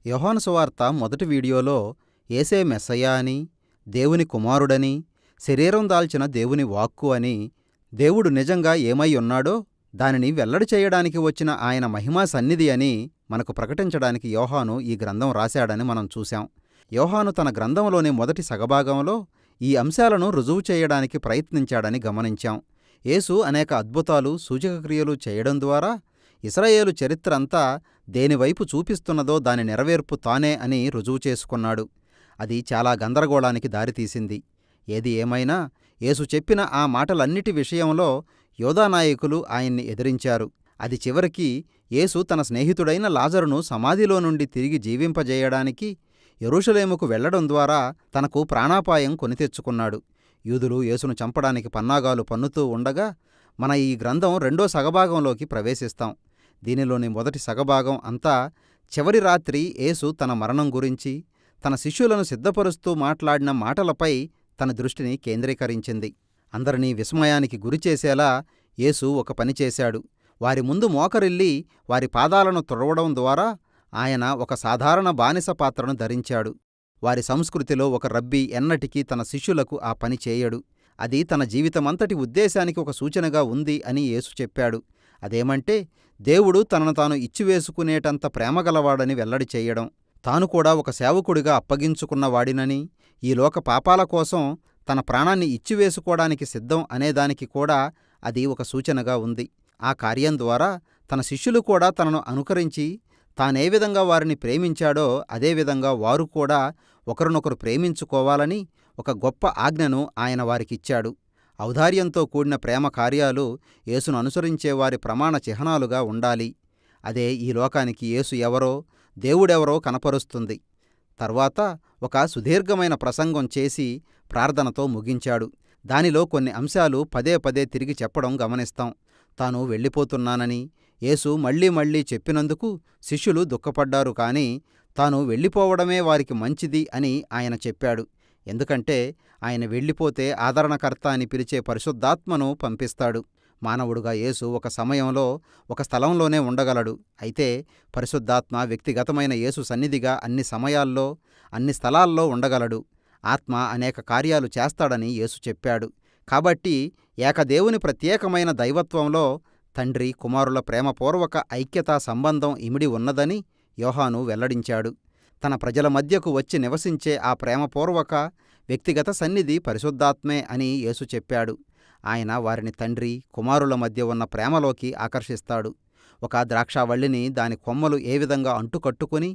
యోహాను సువార్త మొదటి వీడియోలో యేసే మెస్సయ్య అని, దేవుని కుమారుడని, శరీరం దాల్చిన దేవుని వాక్కు అని, దేవుడు నిజంగా ఏమై ఉన్నాడో దానిని వెల్లడి చేయడానికి వచ్చిన ఆయన మహిమా సన్నిధి అని మనకు ప్రకటించడానికి యోహాను ఈ గ్రంథం రాశాడని మనం చూశాం. యోహాను తన గ్రంథంలోని మొదటి సగభాగంలో ఈ అంశాలను రుజువు చేయడానికి ప్రయత్నించాడని గమనించాం. యేసు అనేక అద్భుతాలు, సూచకక్రియలు చేయడం ద్వారా ఇశ్రాయేలు చరిత్ర అంతా దేనివైపు చూపిస్తున్నదో దాని నెరవేర్పు తానే అని రుజువు చేసుకున్నాడు. అది చాలా గందరగోళానికి దారితీసింది. ఏది ఏమైనా యేసు చెప్పిన ఆ మాటలన్నిటి విషయంలో యోధానాయకులు ఆయన్ని ఎదిరించారు. అది చివరికి యేసు తన స్నేహితుడైన లాజరును సమాధిలో నుండి తిరిగి జీవింపజేయడానికి యెరూషలేముకు వెళ్లడం ద్వారా తనకు ప్రాణాపాయం కొనితెచ్చుకున్నాడు. యూదులు యేసును చంపడానికి పన్నాగాలు పన్నుతూ ఉండగా మన ఈ గ్రంథం రెండో సగభాగంలోకి ప్రవేశిస్తాం. దీనిలోని మొదటి సగభాగం అంతా చివరి రాత్రి యేసు తన మరణం గురించి, తన శిష్యులను సిద్ధపరుస్తూ మాట్లాడిన మాటలపై తన దృష్టిని కేంద్రీకరించింది. అందరినీ విస్మయానికి గురిచేసేలా యేసు ఒక పని చేశాడు. వారి ముందు మోకరిల్లి వారి పాదాలను తుడవడం ద్వారా ఆయన ఒక సాధారణ బానిస పాత్రను ధరించాడు. వారి సంస్కృతిలో ఒక రబ్బీ ఎన్నటికీ తన శిష్యులకు ఆ పని చేయడు. అది తన జీవితమంతటి ఉద్దేశానికి ఒక సూచనగా ఉంది అని యేసు చెప్పాడు. అదేమంటే దేవుడు తనను తాను ఇచ్చివేసుకునేటంత ప్రేమగలవాడని వెల్లడి చేయడం, తాను కూడా ఒక సేవకుడిగా అప్పగించుకున్నవాడినని, ఈ లోక పాపాల కోసం తన ప్రాణాన్ని ఇచ్చివేసుకోవడానికి సిద్ధం అనేదానికి కూడా అది ఒక సూచనగా ఉంది. ఆ కార్యం ద్వారా తన శిష్యులు కూడా తనను అనుకరించి తానే విధంగా వారిని ప్రేమించాడో అదేవిధంగా వారు కూడా ఒకరినొకరు ప్రేమించుకోవాలని ఒక గొప్ప ఆజ్ఞను ఆయన వారికిచ్చాడు. ఔదార్యంతో కూడిన ప్రేమ కార్యాలు యేసును అనుసరించే వారి ప్రమాణ చిహ్నాలుగా ఉండాలి. అదే ఈ లోకానికి యేసు ఎవరో, దేవుడెవరో కనపరుస్తుంది. తర్వాత ఒక సుదీర్ఘమైన ప్రసంగం చేసి ప్రార్థనతో ముగించాడు. దానిలో కొన్ని అంశాలు పదే పదే తిరిగి చెప్పడం గమనిస్తాం. తాను వెళ్ళిపోతున్నానని యేసు మళ్లీ మళ్లీ చెప్పినందుకు శిష్యులు దుఃఖపడ్డారు. కాని తాను వెళ్ళిపోవడమే వారికి మంచిది అని ఆయన చెప్పాడు. ఎందుకంటే ఆయన వెళ్ళిపోతే ఆదరణకర్త అని పిలిచే పరిశుద్ధాత్మను పంపిస్తాడు. మానవుడుగా యేసు ఒక సమయంలో ఒక స్థలంలోనే ఉండగలడు. అయితే పరిశుద్ధాత్మ వ్యక్తిగతమైన యేసు సన్నిధిగా అన్ని సమయాల్లో అన్ని స్థలాల్లో ఉండగలడు. ఆత్మ అనేక కార్యాలు చేస్తాడని యేసు చెప్పాడు. కాబట్టి ఏకదేవుని ప్రత్యేకమైన దైవత్వంలో తండ్రి కుమారుల ప్రేమపూర్వక ఐక్యతా సంబంధం ఇమిడి ఉన్నదని యోహాను వెల్లడించాడు. తన ప్రజల మధ్యకు వచ్చి నివసించే ఆ ప్రేమపూర్వక వ్యక్తిగత సన్నిధి పరిశుద్ధాత్మే అని యేసు చెప్పాడు. ఆయన వారిని తండ్రి కుమారుల మధ్య ఉన్న ప్రేమలోకి ఆకర్షిస్తాడు. ఒక ద్రాక్షావల్లిని దాని కొమ్మలు ఏ విధంగా అంటుకట్టుకుని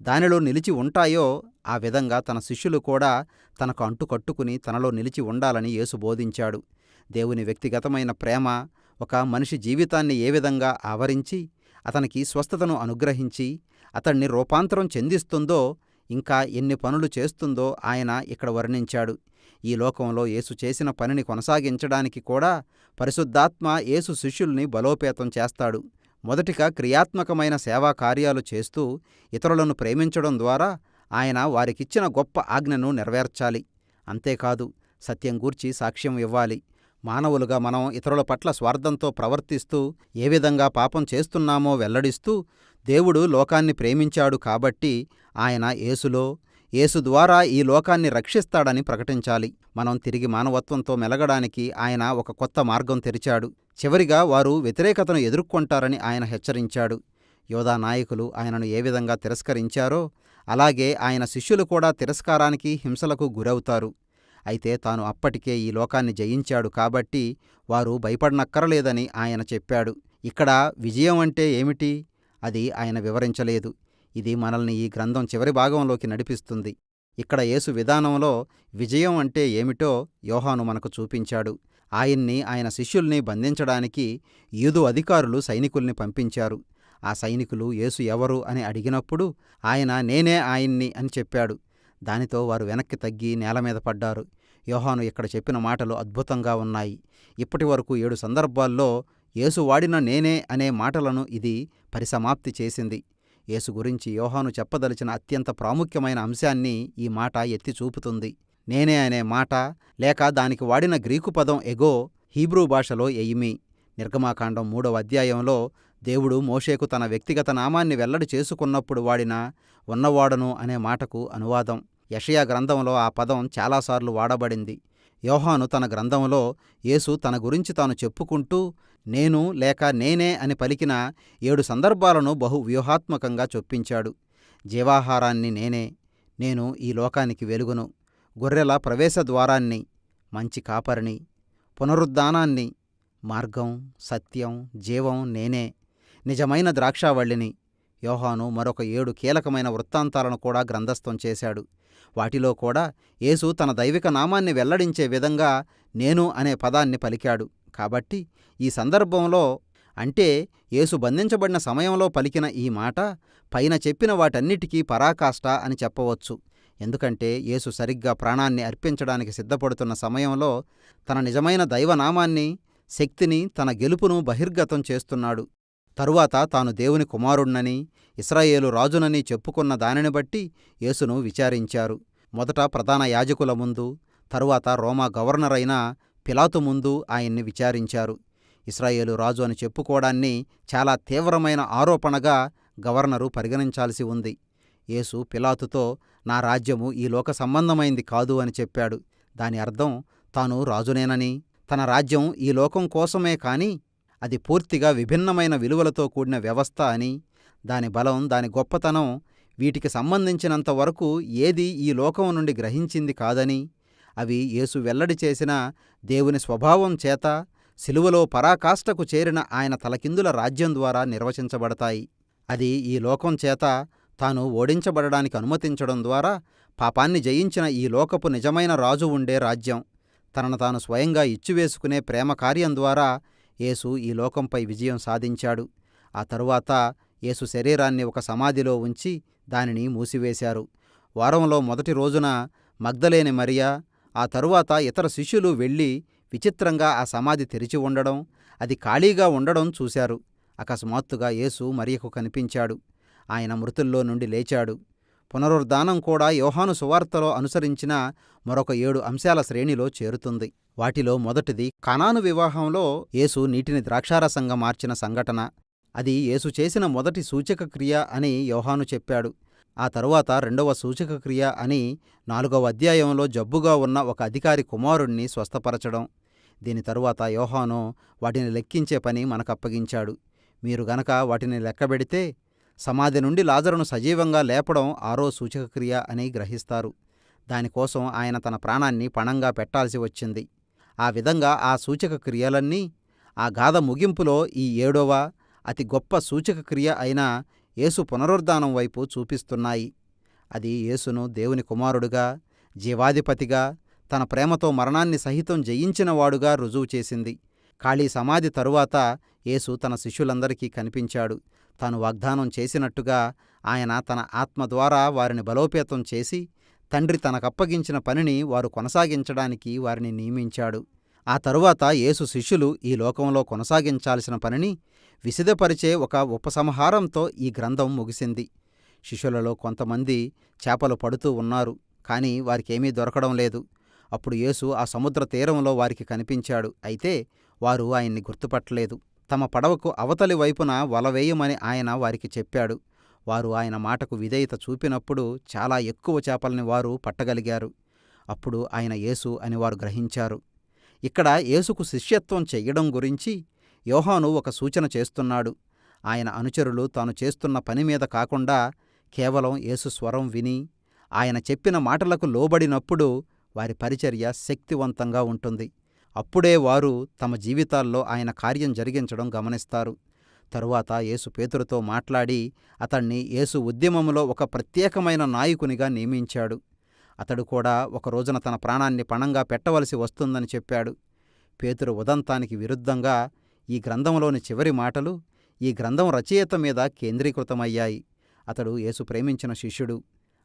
దానిలో నిలిచి ఉంటాయో ఆ విధంగా తన శిష్యులు కూడా తనకు అంటుకట్టుకుని తనలో నిలిచి ఉండాలని యేసు బోధించాడు. దేవుని వ్యక్తిగతమైన ప్రేమ ఒక మనిషి జీవితాన్ని ఏ విధంగా ఆవరించి అతనికి స్వస్థతను అనుగ్రహించి అతన్ని రూపాంతరం చెందిస్తుందో, ఇంకా ఎన్ని పనులు చేస్తుందో ఆయన ఇక్కడ వర్ణించాడు. ఈ లోకంలో యేసు చేసిన పనిని కొనసాగించడానికి కూడా పరిశుద్ధాత్మ యేసు శిష్యుల్ని బలోపేతం చేస్తాడు. మొదటిగా క్రియాత్మకమైన సేవా కార్యాలు చేస్తూ ఇతరులను ప్రేమించడం ద్వారా ఆయన వారికిచ్చిన గొప్ప ఆజ్ఞను నెరవేర్చాలి. అంతేకాదు సత్యం గూర్చి సాక్ష్యం ఇవ్వాలి. మానవులుగా మనం ఇతరుల పట్ల స్వార్థంతో ప్రవర్తిస్తూ ఏ విధంగా పాపం చేస్తున్నామో వెల్లడిస్తూ దేవుడు లోకాన్ని ప్రేమించాడు కాబట్టి ఆయన యేసులో, యేసు ద్వారా ఈ లోకాన్ని రక్షిస్తాడని ప్రకటించాలి. మనం తిరిగి మానవత్వంతో మెలగడానికి ఆయన ఒక కొత్త మార్గం తెరిచాడు. చివరిగా వారు వ్యతిరేకతను ఎదుర్కొంటారని ఆయన హెచ్చరించాడు. యోధా నాయకులు ఆయనను ఏ విధంగా తిరస్కరించారో అలాగే ఆయన శిష్యులు కూడా తిరస్కారానికి, హింసలకు గురవుతారు. అయితే తాను అప్పటికే ఈ లోకాన్ని జయించాడు కాబట్టి వారు భయపడనక్కరలేదని ఆయన చెప్పాడు. ఇక్కడ విజయం అంటే ఏమిటి? అది ఆయన వివరించలేదు. ఇది మనల్ని ఈ గ్రంథం చివరి భాగంలోకి నడిపిస్తుంది. ఇక్కడ యేసు విధానంలో విజయం అంటే ఏమిటో యోహాను మనకు చూపించాడు. ఆయన్ని, ఆయన శిష్యుల్ని బంధించడానికి యూదు అధికారులు సైనికుల్ని పంపించారు. ఆ సైనికులు యేసు ఎవరు అని అడిగినప్పుడు ఆయన నేనే ఆయన్ని అని చెప్పాడు. దానితో వారు వెనక్కి తగ్గి నేలమీద పడ్డారు. యోహాను ఇక్కడ చెప్పిన మాటలు అద్భుతంగా ఉన్నాయి. ఇప్పటి వరకు 7 సందర్భాల్లో యేసు వాడిన నేనే అనే మాటలను ఇది పరిసమాప్తి చేసింది. యేసు గురించి యోహాను చెప్పదలిచిన అత్యంత ప్రాముఖ్యమైన అంశాన్ని ఈ మాట ఎత్తి చూపుతుంది. నేనే అనే మాట లేక దానికి వాడిన గ్రీకు పదం ఎగో హీబ్రూ భాషలో ఎయిమీ. నిర్గమాకాండం 3వ అధ్యాయంలో దేవుడు మోషేకు తన వ్యక్తిగత నామాన్ని వెల్లడి చేసుకున్నప్పుడు వాడిన ఉన్నవాడను అనే మాటకు అనువాదం. యెషయా గ్రంథంలో ఆ పదం చాలాసార్లు వాడబడింది. యోహాను తన గ్రంథంలో యేసు తన గురించి తాను చెప్పుకుంటూ నేను లేక నేనే అని పలికిన 7 సందర్భాలను బహు వ్యూహాత్మకంగా చొప్పించాడు. జీవాహారాన్ని నేనే, నేను ఈ లోకానికి వెలుగును, గొర్రెల ప్రవేశద్వారాన్ని, మంచి కాపరిని, పునరుద్ధానాన్ని, మార్గం, సత్యం, జీవం నేనే, నిజమైన ద్రాక్షావళిని. యోహాను మరొక 7 కీలకమైన వృత్తాంతాలను కూడా గ్రంథస్థం చేశాడు. వాటిలో కూడా యేసు తన దైవిక నామాన్ని వెల్లడించే విధంగా నేను అనే పదాన్ని పలికాడు. కాబట్టి ఈ సందర్భంలో, అంటే యేసు బంధించబడిన సమయంలో పలికిన ఈ మాట పైన చెప్పిన వాటన్నిటికీ పరాకాష్ట అని చెప్పవచ్చు. ఎందుకంటే యేసు సరిగ్గా ప్రాణాన్ని అర్పించడానికి సిద్ధపడుతున్న సమయంలో తన నిజమైన దైవనామాన్ని, శక్తిని, తన గెలుపును బహిర్గతం చేస్తున్నాడు. తరువాత తాను దేవుని కుమారుణ్ణని, ఇశ్రాయేలు రాజునని చెప్పుకున్న దానిని బట్టి యేసును విచారించారు. మొదట ప్రధాన యాజకుల ముందు, తరువాత రోమా గవర్నర్ అయిన పిలాతు ముందు ఆయన్ని విచారించారు. ఇశ్రాయేలు రాజు అని చెప్పుకోవడాన్ని చాలా తీవ్రమైన ఆరోపణగా గవర్నరు పరిగణించాల్సి ఉంది. యేసు పిలాతుతో నా రాజ్యము ఈ లోక సంబంధమైంది కాదు అని చెప్పాడు. దాని అర్థం తాను రాజునేనని, తన రాజ్యం ఈ లోకం కోసమే కాని అది పూర్తిగా విభిన్నమైన విలువలతో కూడిన వ్యవస్థ అని, దాని బలం, దాని గొప్పతనం వీటికి సంబంధించినంతవరకు ఏదీ ఈ లోకం నుండి గ్రహించింది కాదని, అవి యేసు వెల్లడి చేసిన దేవుని స్వభావం చేత శిలువలో పరాకాష్ఠకు చేరిన ఆయన తలకిందుల రాజ్యం ద్వారా నిర్వచించబడతాయి. అది ఈ లోకం చేత తాను ఓడించబడడానికి అనుమతించడం ద్వారా పాపాన్ని జయించిన ఈ లోకపు నిజమైన రాజు ఉండే రాజ్యం. తనను తాను స్వయంగా ఇచ్చివేసుకునే ప్రేమ కార్యం ద్వారా యేసు ఈ లోకంపై విజయం సాధించాడు. ఆ తరువాత యేసు శరీరాన్ని ఒక సమాధిలో ఉంచి దానిని మూసివేశారు. వారంలో మొదటి రోజున మగ్దలేని మరియా, ఆ తరువాత ఇతర శిష్యులు వెళ్ళి విచిత్రంగా ఆ సమాధి తెరిచి ఉండడం, అది ఖాళీగా ఉండడం చూశారు. అకస్మాత్తుగా యేసు మరియకు కనిపించాడు. ఆయన మృతుల్లో నుండి లేచాడు. పునరుద్ధానం కూడా యోహాను సువార్తలో అనుసరించిన మరొక 7 అంశాల శ్రేణిలో చేరుతుంది. వాటిలో మొదటిది కానాను వివాహంలో యేసు నీటిని ద్రాక్షారసంగా మార్చిన సంఘటన. అది యేసు చేసిన మొదటి సూచక క్రియ అని యోహాను చెప్పాడు. ఆ తరువాత రెండవ సూచక క్రియ అని 4వ అధ్యాయంలో జబ్బుగా ఉన్న ఒక అధికారి కుమారుణ్ణి స్వస్థపరచడం. దీని తరువాత యోహాను వాటిని లెక్కించే పని మనకప్పగించాడు. మీరు గనక వాటిని లెక్కబెడితే సమాధి నుండి లాజరును సజీవంగా లేపడం 6వ సూచక క్రియ అని గ్రహిస్తారు. దానికోసం ఆయన తన ప్రాణాన్ని పణంగా పెట్టాల్సి వచ్చింది. ఆ విధంగా ఆ సూచక క్రియలన్నీ ఆ గాథ ముగింపులో ఈ 7వ అతి గొప్ప సూచక క్రియ అయిన యేసు పునరుద్ధానం వైపు చూపిస్తున్నాయి. అది యేసును దేవుని కుమారుడుగా, జీవాధిపతిగా, తన ప్రేమతో మరణాన్ని సహితం జయించినవాడుగా రుజువు చేసింది. ఖాళీ సమాధి తరువాత యేసు తన శిష్యులందరికీ కనిపించాడు. తాను వాగ్దానం చేసినట్టుగా ఆయన తన ఆత్మ ద్వారా వారిని బలోపేతం చేసి తండ్రి తనకప్పగించిన పనిని వారు కొనసాగించడానికి వారిని నియమించాడు. ఆ తరువాత యేసు శిష్యులు ఈ లోకంలో కొనసాగించాల్సిన పనిని విశదపరిచే ఒక ఉపసంహారంతో ఈ గ్రంథం ముగిసింది. శిష్యులలో కొంతమంది చేపలు పడుతూ ఉన్నారు, కానీ వారికేమీ దొరకడం లేదు. అప్పుడు యేసు ఆ సముద్ర తీరంలో వారికి కనిపించాడు. అయితే వారు ఆయన్ని గుర్తుపట్టలేదు. తమ పడవకు అవతలి వైపున వలవేయమని ఆయన వారికి చెప్పాడు. వారు ఆయన మాటకు విధేయత చూపినప్పుడు చాలా ఎక్కువ చేపల్ని వారు పట్టగలిగారు. అప్పుడు ఆయన యేసు అని వారు గ్రహించారు. ఇక్కడ యేసుకు శిష్యత్వం చెయ్యడం గురించి యోహాను ఒక సూచన చేస్తున్నాడు. ఆయన అనుచరులు తాను చేస్తున్న పని మీద కాకుండా కేవలం యేసు స్వరం విని ఆయన చెప్పిన మాటలకు లోబడినప్పుడు వారి పరిచర్య శక్తివంతంగా ఉంటుంది. అప్పుడే వారు తమ జీవితాల్లో ఆయన కార్యం జరిగించడం గమనిస్తారు. తరువాత యేసు పేతురుతో మాట్లాడి అతణ్ణి యేసు ఉద్యమంలో ఒక ప్రత్యేకమైన నాయకునిగా నియమించాడు. అతడు కూడా ఒక రోజున తన ప్రాణాన్ని పణంగా పెట్టవలసి వస్తుందని చెప్పాడు. పేతురు ఉదంతానికి విరుద్ధంగా ఈ గ్రంథంలోని చివరి మాటలు ఈ గ్రంథం రచయిత మీద కేంద్రీకృతమయ్యాయి. అతడు యేసు ప్రేమించిన శిష్యుడు.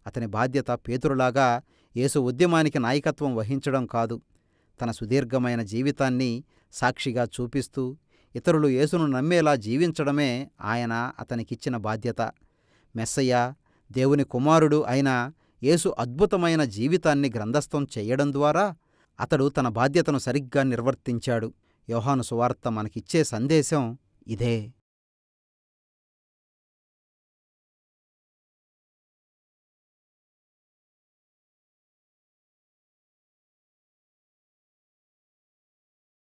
అతని బాధ్యత పేతురులాగా యేసు ఉద్యమానికి నాయకత్వం వహించడం కాదు. తన సుదీర్ఘమైన జీవితాన్ని సాక్షిగా చూపిస్తూ ఇతరులు యేసును నమ్మేలా జీవించడమే ఆయన అతనికిచ్చిన బాధ్యత. మెస్సయ్య, దేవుని కుమారుడు అయిన యేసు అద్భుతమైన జీవితాన్ని గ్రంథస్థం చెయ్యడం ద్వారా అతడు తన బాధ్యతను సరిగ్గా నిర్వర్తించాడు. యోహాను సువార్త మనకిచ్చే సందేశం ఇదే.